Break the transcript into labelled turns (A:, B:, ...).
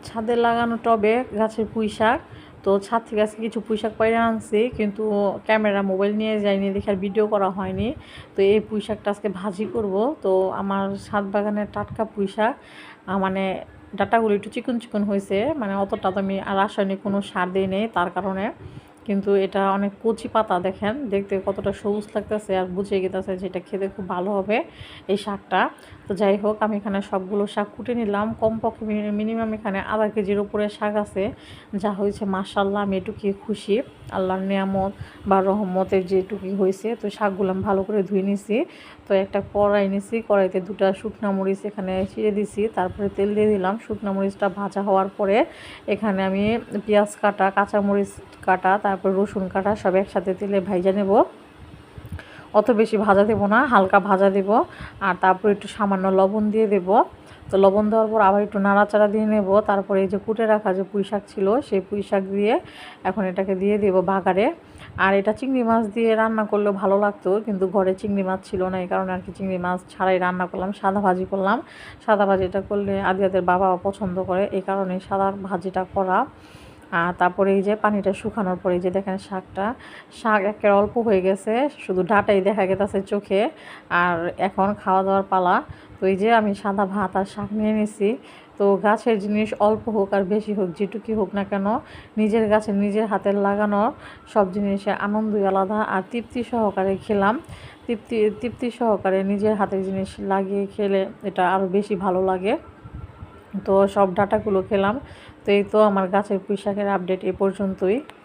A: ছাদে লাগানো টবে গাছের পুঁই শাক। তো ছাদ থেকে আজকে কিছু পুঁই শাক পাইরে আনছি, কিন্তু ক্যামেরা মোবাইল নিয়ে যাইনি দেখে আর ভিডিও করা হয়নি। তো এই পুঁই শাকটা আজকে ভাজি করব। তো আমার ছাদ বাগানের টাটকা পুঁই শাক, মানে ডাঁটাগুলো একটু চিকন চিকন হয়েছে, মানে অতটা তো আমি রাসায়নিক কোনো সার দিই নেই তার কারণে। কিন্তু এটা অনেক কচি পাতা, দেখেন দেখতে কতটা সবুজ লাগতেছে, আর বুঝে গেতেছে যে এটা খেতে খুব ভালো হবে এই শাকটা। তো যাই হোক, আমি এখানে সবগুলো শাক কুটে নিলাম। কমপক্ষে মিনিমাম এখানে আধা কেজির উপরে শাক আছে। যা হয়েছে মাশাআল্লাহ, আমি এটুকুই খুশি, আল্লাহর নিয়ামত বা রহমতের যেটুকুই হয়েছে। তো শাকগুলো আমি ভালো করে ধুয়ে নিছি। তো একটা কড়াই নিছি, কড়াইতে 2টা শুকনা মরিচ এখানে ছিঁড়ে দিছি, তারপরে তেল দিয়ে দিলাম। শুকনা মরিচটা ভাজা হওয়ার পরে এখানে আমি পেঁয়াজ কাটা, কাঁচামরিচ কাটা, তারপর রসুন কাটা সব একসাথে তেলে ভাজা নেব। অত বেশি ভাজা দেবো না, হালকা ভাজা দেব। আর তারপর একটু সামান্য লবণ দিয়ে দেব। তো লবণ দেওয়ার পর আবার একটু নাড়াচাড়া দিয়ে নেব। তারপরে এই যে কুটে রাখা যে পুঁই শাক ছিল, সেই পুঁই শাক দিয়ে এখন এটাকে দিয়ে দেব বাগারে। আর এটা চিংড়ি মাছ দিয়ে রান্না করলেও ভালো লাগতো, কিন্তু ঘরে চিংড়ি মাছ ছিল না, এই কারণে আর কি চিংড়ি মাছ ছাড়াই রান্না করলাম, সাদা ভাজি করলাম। সাদা ভাজিটা করলে আদিয়াদের বাবা পছন্দ করে, এই কারণে সাদা ভাজিটা করা। আর তারপরে এই যে পানিটা শুকানোর পরে এই যে দেখেন শাক একেবারে অল্প হয়ে গেছে, শুধু ডাঁটাই দেখা গেছে চোখে। আর এখন খাওয়া দাওয়ার পালা। তো এই যে আমি সাদা ভাত আর শাক নিয়ে নিছি। তো গাছের জিনিস অল্প হোক আর বেশি হোক, যেটুকুই হোক না কেন, নিজের গাছে নিজের হাতের লাগানো সব জিনিসের আনন্দই আলাদা। আর তৃপ্তি সহকারে খেলাম, তৃপ্তি সহকারে নিজের হাতের জিনিস লাগিয়ে খেলে এটা আরও বেশি ভালো লাগে। তো সব ডাটাগুলো খেলাম। তো এই তো আমার গাছের পুঁই শাকের আপডেট এ পর্যন্তই।